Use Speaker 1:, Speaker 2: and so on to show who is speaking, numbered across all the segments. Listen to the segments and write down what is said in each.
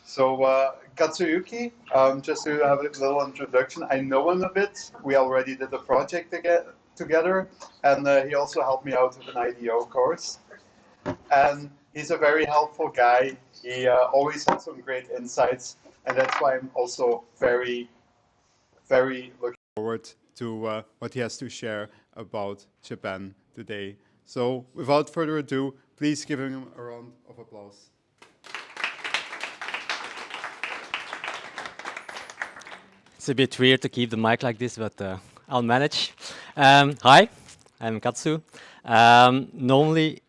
Speaker 1: Katsuyuki, just to have a little introduction, I know him a bit. We already did a project together, and he also helped me out with an IDO course. And he's a very helpful guy. He always has some great insights, and that's why I'm also very, very looking forward to what he has to share about Japan today. So, without further ado, please give him a round of applause.
Speaker 2: It's a bit weird to keep the mic like this, but I'll manage. Hi, I'm Katsu. Normally,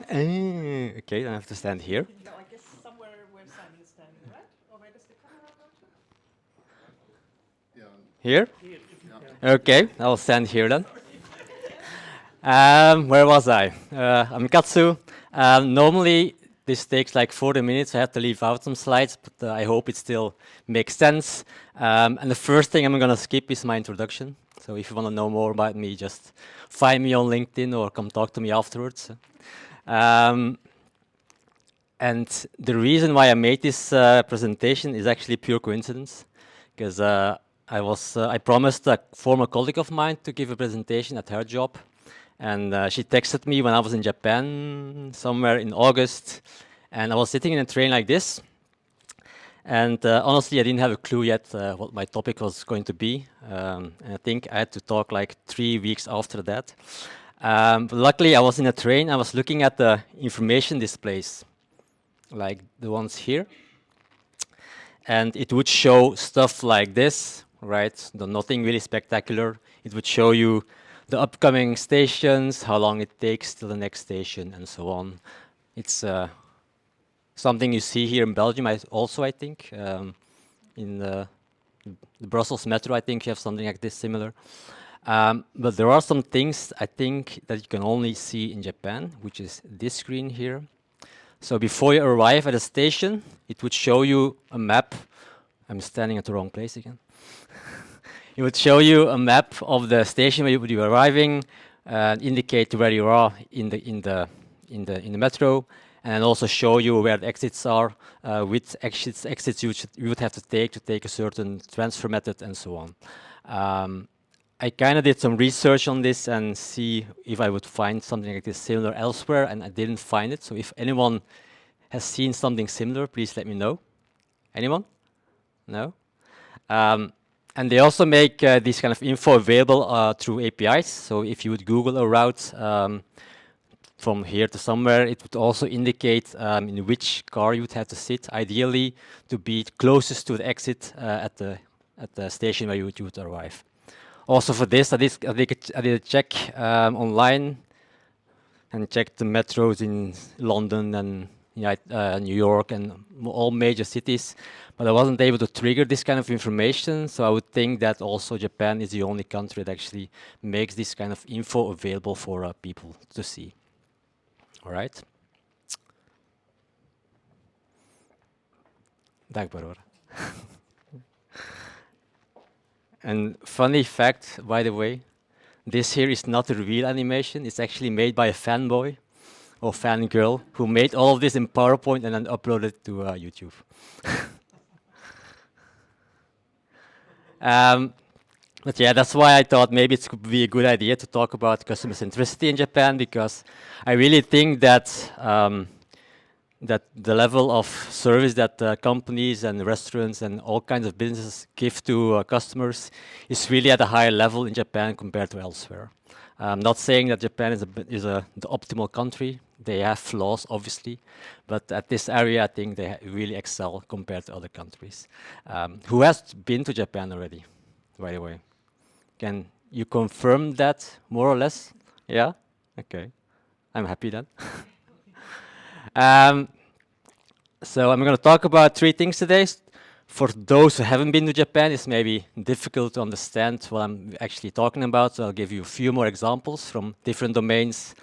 Speaker 2: okay, then I have to stand here.
Speaker 3: No, I guess somewhere where Simon is standing, right? Or where does the camera go to?
Speaker 2: Here?
Speaker 3: Here.
Speaker 2: Okay, I'll stand here then. Where was I? I'm Katsu. Normally, this takes like 40 minutes. I have to leave out some slides, but I hope it still makes sense. And the first thing I'm going to skip is my introduction. So if you want to know more about me, just find me on LinkedIn or come talk to me afterwards. And the reason why I made this presentation is actually pure coincidence, because I promised a former colleague of mine to give a presentation at her job, and she texted me when I was in Japan somewhere in August, and I was sitting in a train like this, and honestly, I didn't have a clue yet what my topic was going to be, and I think I had to talk like 3 weeks after that. But luckily, I was in a train. I was looking at the information displays, like the ones here, and it would show stuff like this, right? Nothing really spectacular. It would show you the upcoming stations, how long it takes to the next station, and so on. It's something you see here in Belgium also, I think. In the Brussels Metro, I think you have something like this similar. But there are some things, I think, that you can only see in Japan, which is this screen here. So before you arrive at a station, it would show you a map. I'm standing at the wrong place again. It would show you a map of the station where you are arriving, indicate where you are in the metro, and also show you where the exits are, which exits you would have to take a certain transfer method, and so on. I kind of did some research on this and see if I would find something like this similar elsewhere, and I didn't find it. So if anyone has seen something similar, please let me know. Anyone? No? And they also make this kind of info available through APIs. So if you would Google a route from here to somewhere, it would also indicate in which car you would have to sit, ideally to be closest to the exit at the station where you would arrive. Also for this, I did a check online and checked the metros in London and New York and all major cities, but I wasn't able to trigger this kind of information. So I would think that also Japan is the only country that actually makes this kind of info available for people to see. All right. Dag Barora. And funny fact, by the way, this here is not a real animation. It's actually made by a fanboy or fangirl who made all of this in PowerPoint and then uploaded it to YouTube. But yeah, that's why I thought maybe it could be a good idea to talk about customer centricity in Japan, because I really think that that the level of service that companies and restaurants and all kinds of businesses give to customers is really at a higher level in Japan compared to elsewhere. I'm not saying that Japan is the optimal country. They have flaws, obviously, but at this area, I think they really excel compared to other countries. Who has been to Japan already, by the way? Can you confirm that, more or less? Yeah? Okay. I'm happy then. So I'm going to talk about 3 things today. For those who haven't been to Japan, it's maybe difficult to understand what I'm actually talking about, so I'll give you a few more examples from different domains.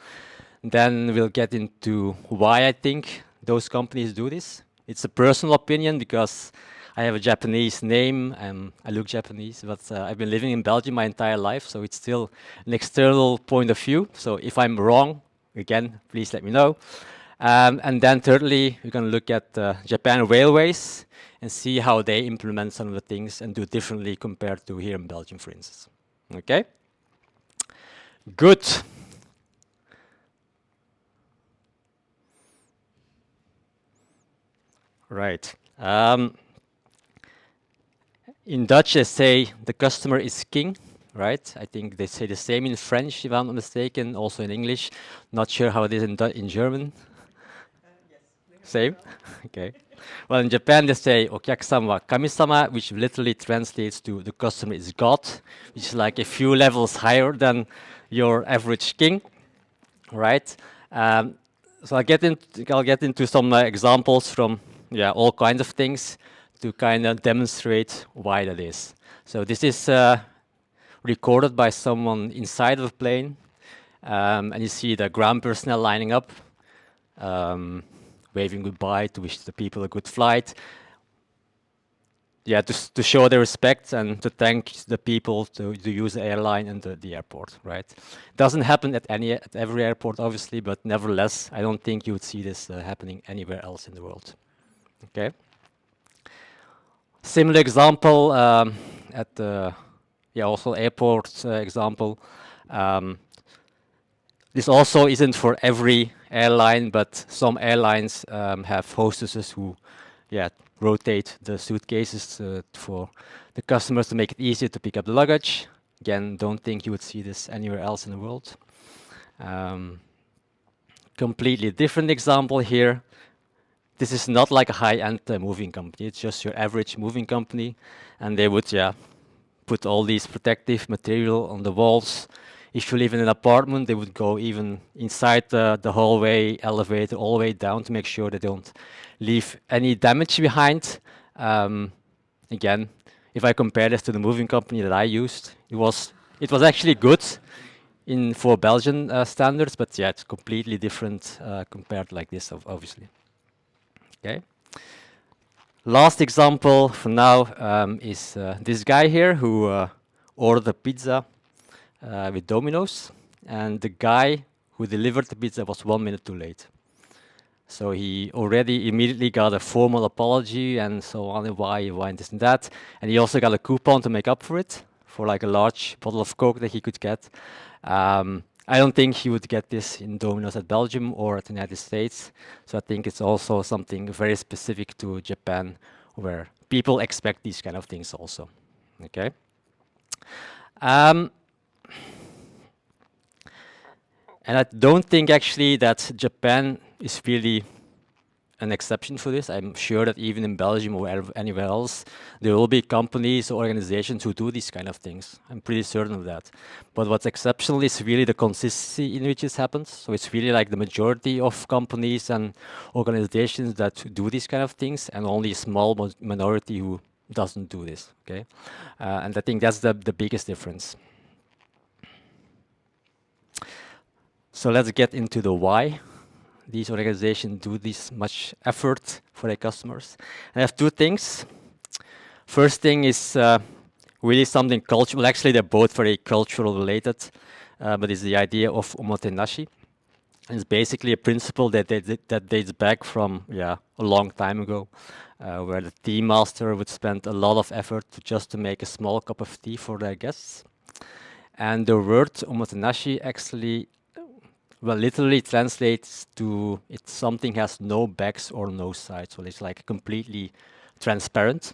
Speaker 2: Then we'll get into why I think those companies do this. It's a personal opinion because I have a Japanese name and I look Japanese, but I've been living in Belgium my entire life, so it's still an external point of view. So if I'm wrong, again, please let me know. And then thirdly, we're going to look at Japan Railways and see how they implement some of the things and do differently compared to here in Belgium, for instance. Okay? Good. Right. In Dutch, they say the customer is king, right? I think they say the same in French, if I'm not mistaken, also in English. Not sure how it is in German.
Speaker 3: Yes. we have
Speaker 2: Same?
Speaker 3: that.
Speaker 2: Okay. Well, in Japan, they say okyakusama wa kami-sama, which literally translates to the customer is God, which is like a few levels higher than your average king, right? So I'll get into some examples from all kinds of things to kind of demonstrate why that is. So this is recorded by someone inside of a plane, and you see the ground personnel lining up, waving goodbye to wish the people a good flight. Yeah, to show their respect and to thank the people to use the airline and the airport, right? Doesn't happen at every airport, obviously, but nevertheless, I don't think you would see this happening anywhere else in the world. Okay. Similar example at the also airport example. This also isn't for every airline, but some airlines have hostesses who, rotate the suitcases for the customers to make it easier to pick up the luggage. Again, don't think you would see this anywhere else in the world. Completely different example here. This is not like a high-end moving company. It's just your average moving company, and they would, put all these protective material on the walls. If you live in an apartment, they would go even inside the hallway, elevator, all the way down to make sure they don't leave any damage behind. Again, if I compare this to the moving company that I used, it was actually good for Belgian standards, but it's completely different compared like this, obviously. Okay. Last example for now is this guy here who ordered a pizza with Domino's, and the guy who delivered the pizza was 1 minute too late. So he already immediately got a formal apology and so on, and why this and that. And he also got a coupon to make up for it, for like a large bottle of Coke that he could get. I don't think he would get this in Domino's at Belgium or at the United States. So I think it's also something very specific to Japan, where people expect these kind of things also. Okay. And I don't think actually that Japan is really an exception for this. I'm sure that even in Belgium or anywhere else, there will be companies or organizations who do these kind of things. I'm pretty certain of that. But what's exceptional is really the consistency in which this happens. So it's really like the majority of companies and organizations that do these kind of things, and only a small minority who doesn't do this. Okay, and I think that's the biggest difference. So let's get into the why these organizations do this much effort for their customers. I have two things. First thing is really something cultural. Well, actually, they're both very cultural related, but it's the idea of omotenashi. It's basically a principle that dates back from a long time ago, where the tea master would spend a lot of effort just to make a small cup of tea for their guests. And the word omotenashi actually, well, literally translates to it's something has no backs or no sides. So it's like completely transparent.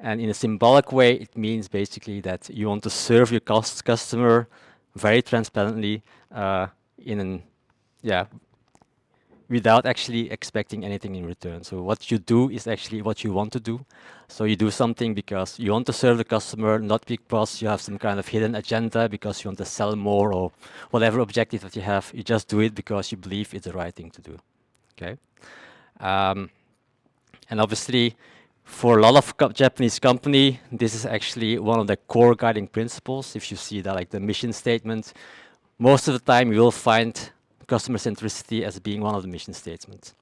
Speaker 2: And in a symbolic way, it means basically that you want to serve your customer very transparently in an, without actually expecting anything in return. So what you do is actually what you want to do. So you do something because you want to serve the customer, not because you have some kind of hidden agenda, because you want to sell more or whatever objective that you have. You just do it because you believe it's the right thing to do. Okay. And obviously, for a lot of Japanese company, this is actually one of the core guiding principles. If you see that, like the mission statement, most of the time you will find customer centricity as being one of the mission statements.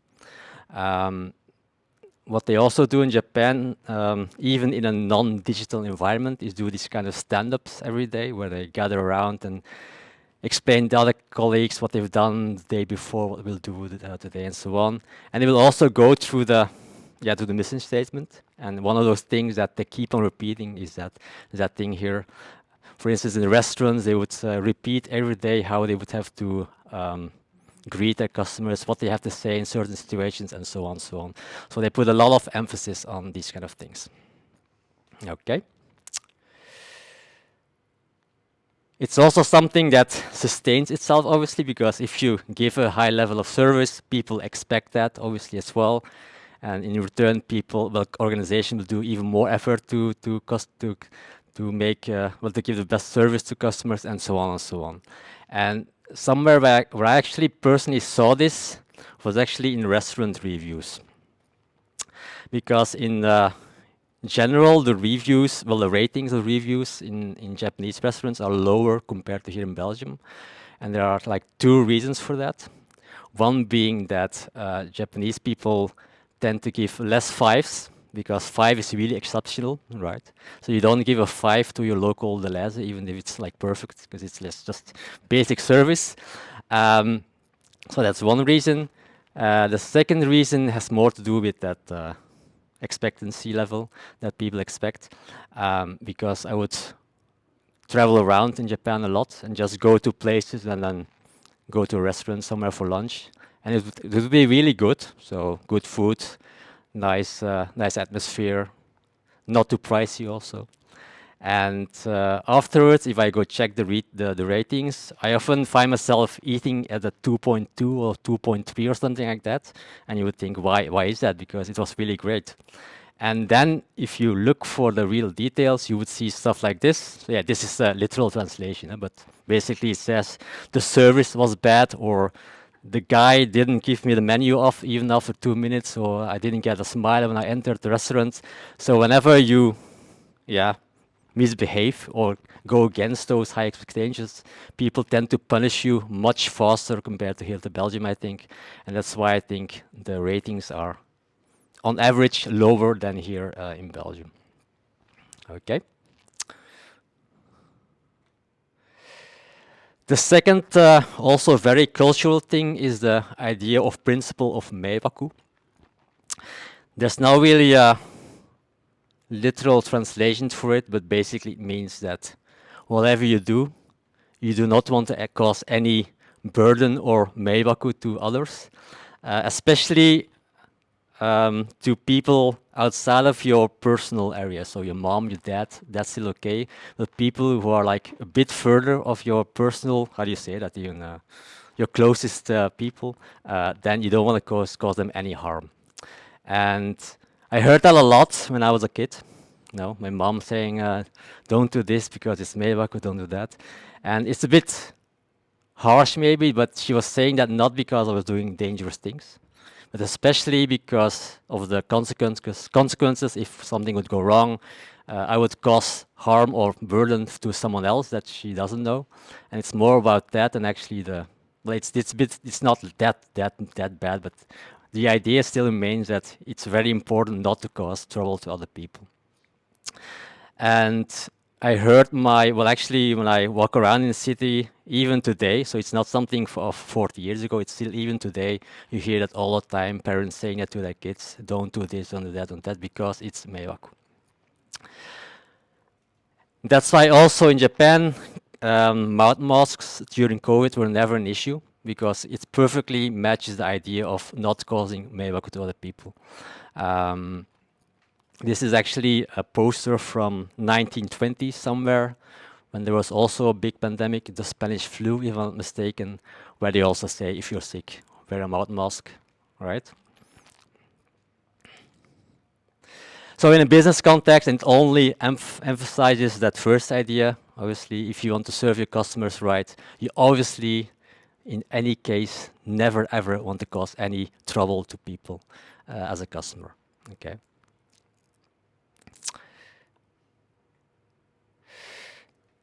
Speaker 2: What they also do in Japan, even in a non-digital environment, is do these kind of stand-ups every day where they gather around and explain to other colleagues what they've done the day before, what we'll do today, and so on. And they will also go through to the mission statement. And one of those things that they keep on repeating is that thing here. For instance, in the restaurants, they would repeat every day how they would have to greet their customers, what they have to say in certain situations, and so on, so on. So they put a lot of emphasis on these kind of things. Okay. It's also something that sustains itself, obviously, because if you give a high level of service, people expect that, obviously, as well. And in return, organization will do even more effort to make to give the best service to customers, and so on and so on. And somewhere where I actually personally saw this was actually in restaurant reviews, because in general, the ratings of reviews in Japanese restaurants are lower compared to here in Belgium. And there are like two reasons for that. One being that Japanese people tend to give less fives, because 5 is really exceptional, right? So you don't give a 5 to your local Deleuze, even if it's like perfect, because it's just basic service. So that's one reason. The second reason has more to do with that expectancy level that people expect, because I would travel around in Japan a lot and just go to places and then go to a restaurant somewhere for lunch, and it would be really good. So good food, nice atmosphere, not too pricey also. And afterwards, if I go check the ratings, I often find myself eating at a 2.2 or 2.3 or something like that. And you would think, why is that? Because it was really great. And then if you look for the real details, you would see stuff like this. So yeah, this is a literal translation, but basically it says the service was bad, or the guy didn't give me the menu off even after 2 minutes, or I didn't get a smile when I entered the restaurant. So whenever you, misbehave or go against those high expectations, people tend to punish you much faster compared to here to Belgium, I think. And that's why I think the ratings are on average lower than here in Belgium. Okay. The second, also very cultural thing is the idea of principle of meiwaku. There's not really a literal translation for it, but basically it means that whatever you do not want to cause any burden or meiwaku to others, especially to people outside of your personal area. So your mom, your dad, that's still okay. But people who are like a bit further of your personal, how do you say that, even your closest people, then you don't want to cause them any harm. And I heard that a lot when I was a kid. My mom saying, don't do this because it's meiwaku, don't do that. And it's a bit harsh maybe, but she was saying that not because I was doing dangerous things, but especially because of the consequences if something would go wrong. I would cause harm or burden to someone else that she doesn't know. And it's more about that than actually it's not that bad, but the idea still remains that it's very important not to cause trouble to other people. And I heard actually, when I walk around in the city, even today, so it's not something of 40 years ago, it's still even today, you hear that all the time, parents saying that to their kids, don't do this, don't do that, don't that, because it's meiwaku. That's why also in Japan, mouth masks during COVID were never an issue, because it perfectly matches the idea of not causing meiwaku to other people. This is actually a poster from 1920 somewhere, when there was also a big pandemic, the Spanish flu, if I'm not mistaken, where they also say, if you're sick, wear a mouth mask, right? So in a business context, it only emphasizes that first idea. Obviously, if you want to serve your customers right, you obviously, in any case, never ever want to cause any trouble to people as a customer, okay?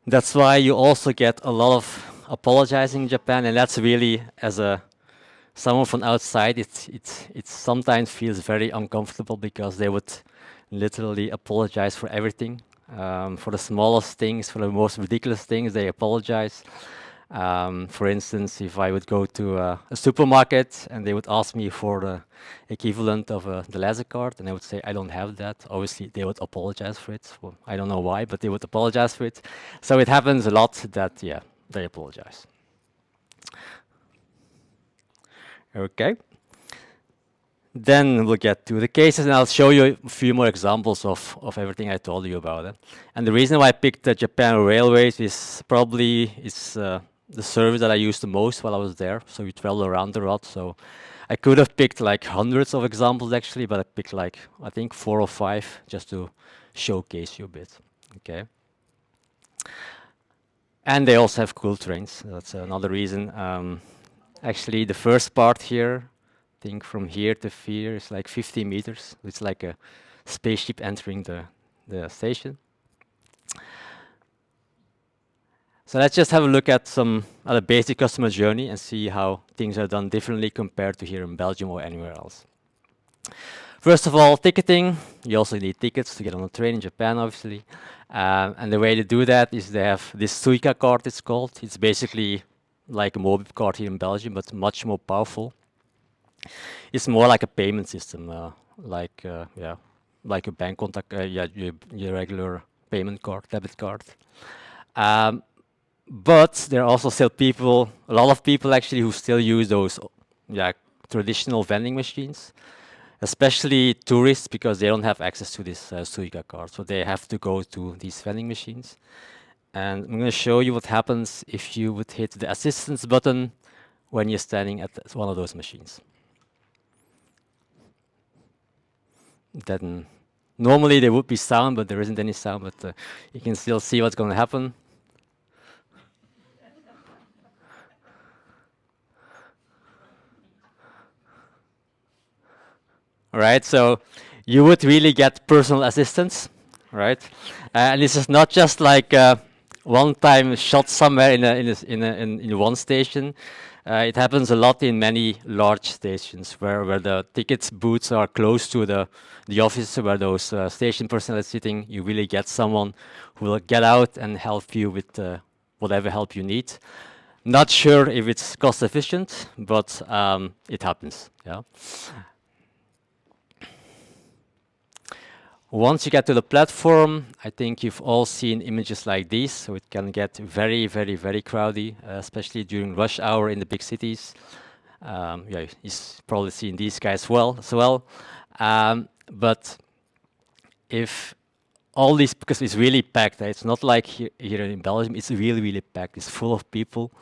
Speaker 2: That's why you also get a lot of apologizing in Japan, and that's really, as someone from outside, it sometimes feels very uncomfortable, because they would literally apologize for everything, for the smallest things, for the most ridiculous things, they apologize. For instance, if I would go to a supermarket and they would ask me for the equivalent of the laser card, and I would say I don't have that. Obviously, they would apologize for it. Well, I don't know why, but they would apologize for it. So it happens a lot that, yeah, they apologize. Okay. Then we'll get to the cases, and I'll show you a few more examples of everything I told you about it. And the reason why I picked the Japan Railways is probably the service that I used the most while I was there. So we travel around a lot. So I could have picked like hundreds of examples actually, but I picked like I think 4 or 5 just to showcase you a bit. Okay. And they also have cool trains. That's another reason. Actually, the first part here, I think from here to here is like 50 meters. It's like a spaceship entering the station. So let's just have a look at some at a basic customer journey and see how things are done differently compared to here in Belgium or anywhere else. First of all, ticketing. You also need tickets to get on a train in Japan, obviously. And the way to do that is they have this Suica card, it's called. It's basically like a mobile card here in Belgium, but much more powerful. It's more like a payment system, like a bank contact, your regular payment card, debit card. But there are also still people, a lot of people actually who still use those, traditional vending machines, especially tourists because they don't have access to this Suica card, so they have to go to these vending machines. And I'm going to show you what happens if you would hit the assistance button when you're standing at one of those machines. Then normally there would be sound, but there isn't any sound, but you can still see what's going to happen. All right, so you would really get personal assistance, right? And this is not just like one-time shot somewhere in one station. It happens a lot in many large stations where the tickets booths are close to the office where those station personnel is sitting. You really get someone who will get out and help you with whatever help you need. Not sure if it's cost efficient, but it happens. Yeah. Once you get to the platform, I think you've all seen images like these, so it can get very, very, very crowded, especially during rush hour in the big cities. You've probably seen these guys as well. But if all these, because it's really packed, it's not like here in Belgium, it's really, really packed. It's full of people.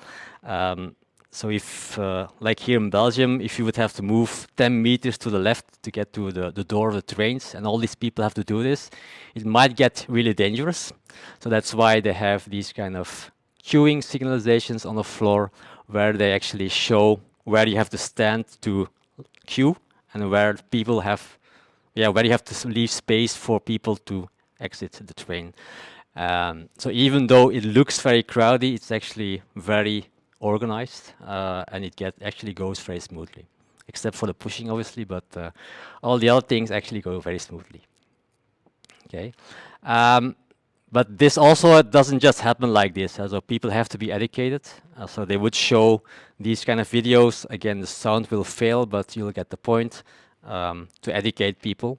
Speaker 2: So if, like here in Belgium, if you would have to move 10 meters to the left to get to the door of the trains, and all these people have to do this, it might get really dangerous. So that's why they have these kind of queuing signalizations on the floor, where they actually show where you have to stand to queue, and where people have, where you have to leave space for people to exit the train. So even though it looks very crowded, it's actually very organized, and it actually goes very smoothly, except for the pushing, obviously, but all the other things actually go very smoothly. Okay, but this also doesn't just happen like this. So people have to be educated. So they would show these kind of videos. Again, the sound will fail, but you'll get the point, to educate people.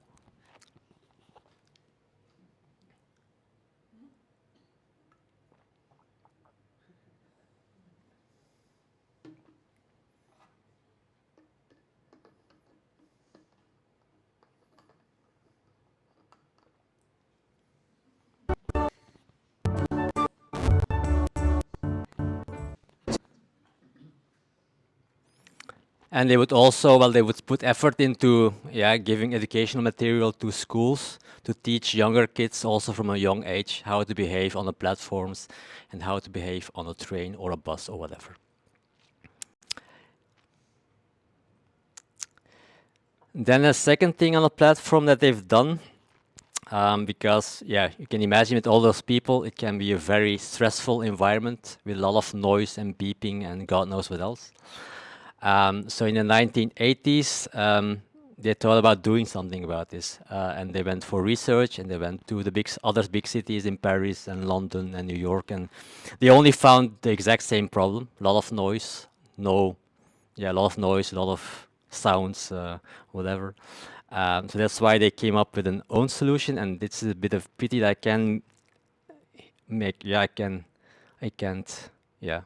Speaker 2: And they would also, well, they would put effort into, giving educational material to schools to teach younger kids also from a young age how to behave on the platforms and how to behave on a train or a bus or whatever. Then a second thing on the platform that they've done, because you can imagine with all those people, it can be a very stressful environment with a lot of noise and beeping and God knows what else. So in the 1980s, they thought about doing something about this, and they went for research, and they went to the other big cities in Paris and London and New York, and they only found the exact same problem: a lot of noise, a lot of noise, a lot of sounds, whatever. So that's why they came up with an own solution, and it's a bit of pity that I can make. Yeah, I can't. Yeah,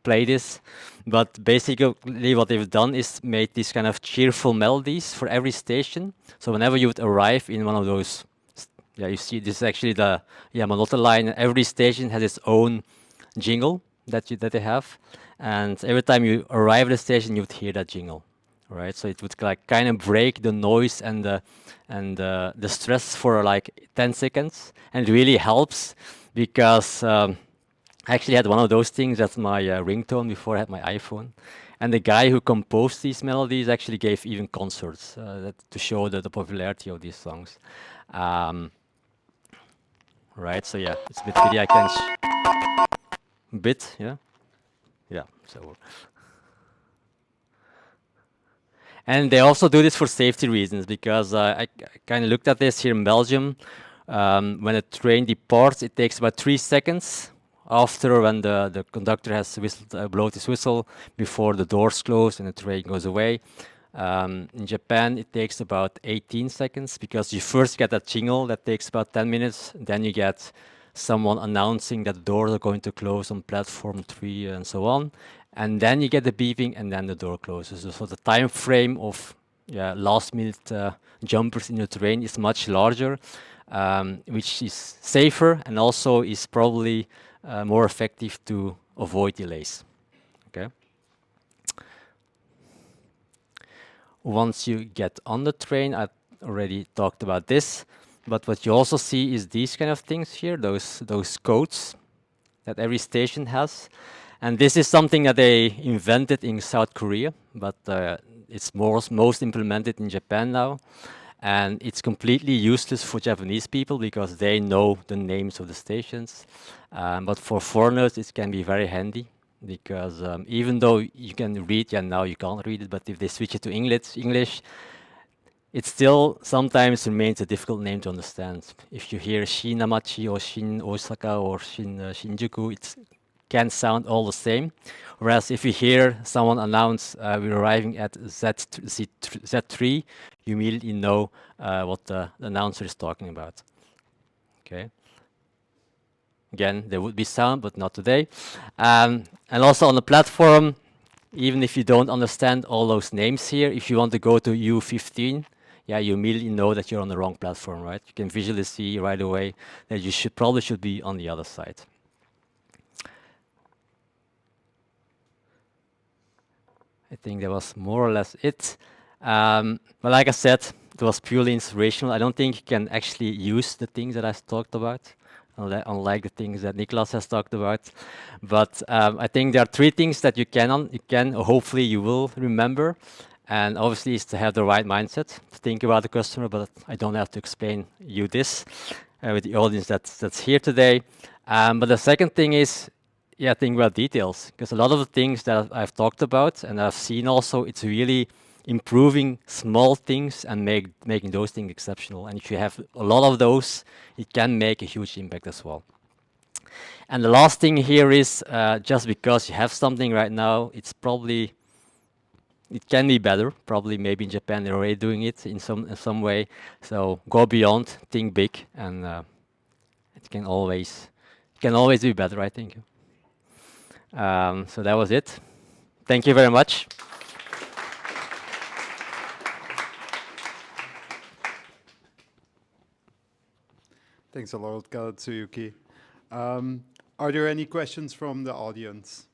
Speaker 2: play this, but basically what they've done is made these kind of cheerful melodies for every station. So whenever you would arrive in one of those, you see this is actually the Yamanote line. Every station has its own jingle that they have, and every time you arrive at the station, you would hear that jingle, right? So it would like kind of break the noise and the stress for like 10 seconds, and it really helps because. I actually had one of those things as my ringtone before I had my iPhone. And the guy who composed these melodies actually gave even concerts to show the popularity of these songs. Um, right, so yeah, it's a bit pity I can bit, yeah, yeah. So, and they also do this for safety reasons because I kind of looked at this here in Belgium. When a train departs, it takes about 3 seconds after when the conductor has whistled, blown his whistle before the doors close and the train goes away. In Japan, it takes about 18 seconds because you first get that jingle that takes about 10 minutes. Then you get someone announcing that the doors are going to close on platform 3 and so on. And then you get the beeping and then the door closes. So the time frame of last minute jumpers in the train is much larger, which is safer and also is probably more effective to avoid delays. Okay. Once you get on the train, I already talked about this, but what you also see is these kind of things here, those codes that every station has. And this is something that they invented in South Korea, but it's most implemented in Japan now. And it's completely useless for Japanese people because they know the names of the stations. But for foreigners, it can be very handy because even though you can read, now you can't read it, but if they switch it to English, it still sometimes remains a difficult name to understand. If you hear Shinamachi or Shin Osaka or Shinjuku, it can sound all the same. Whereas if you hear someone announce we're arriving at Z3, you immediately know what the announcer is talking about. Okay. Again, there would be sound, but not today. And also on the platform, even if you don't understand all those names here, if you want to go to U15, you immediately know that you're on the wrong platform, right? You can visually see right away that you probably should be on the other side. I think that was more or less it. But like I said, it was purely inspirational. I don't think you can actually use the things that I've talked about, unlike the things that Niklas has talked about. But I think there are three things that you can, hopefully you will remember. And obviously is to have the right mindset, to think about the customer, but I don't have to explain you this with the audience that's here today. But the second thing is, think about details, because a lot of the things that I've talked about and I've seen also, it's really improving small things and making those things exceptional. And if you have a lot of those, it can make a huge impact as well. And the last thing here is just because you have something right now, it can be better. Probably maybe in Japan they're already doing it in some way. So go beyond, think big, and it can always be better, I think. So that was it. Thank you very much.
Speaker 1: Thanks a lot, Katsuyuki. Are there any questions from the audience?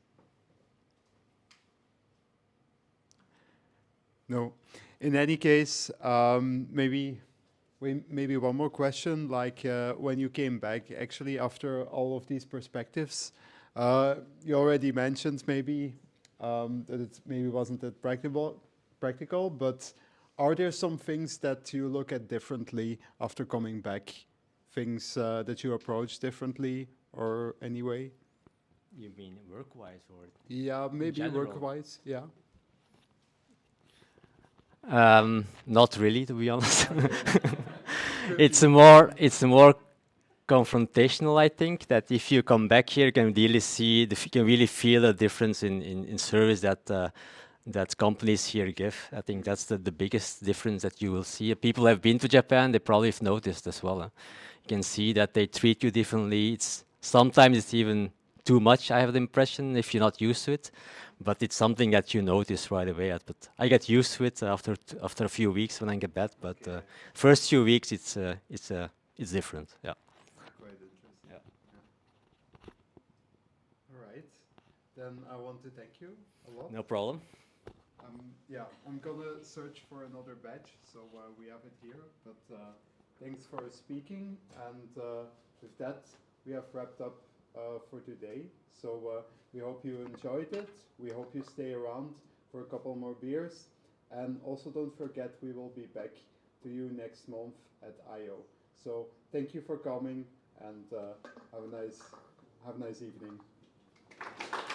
Speaker 1: No. In any case, maybe one more question. Like when you came back, actually after all of these perspectives, you already mentioned maybe that it maybe wasn't that practical. But are there some things that you look at differently after coming back? Things that you approach differently, or anyway?
Speaker 2: You mean work-wise or?
Speaker 1: Yeah, maybe work-wise. Yeah.
Speaker 2: Not really, to be honest.
Speaker 1: Could
Speaker 2: It's
Speaker 1: be.
Speaker 2: a more confrontational, I think, that if you come back here, you can really see, you can really feel a difference in service that that companies here give. I think that's the biggest difference that you will see. People have been to Japan, they probably have noticed as well. You can see that they treat you differently. It's sometimes it's even too much, I have the impression, if you're not used to it. But it's something that you notice right away. But I get used to it after a few weeks when I get back. But
Speaker 1: Okay.
Speaker 2: first few weeks, it's different. Yeah.
Speaker 1: Quite interesting.
Speaker 2: Yeah.
Speaker 1: All right. Then I want to thank you a lot.
Speaker 2: No problem.
Speaker 1: Yeah, I'm gonna search for another badge, so we have it here. But thanks for speaking, and with that, we have wrapped up for today. So we hope you enjoyed it. We hope you stay around for a couple more beers, and also don't forget we will be back to you next month at I/O. So thank you for coming, and have a nice evening.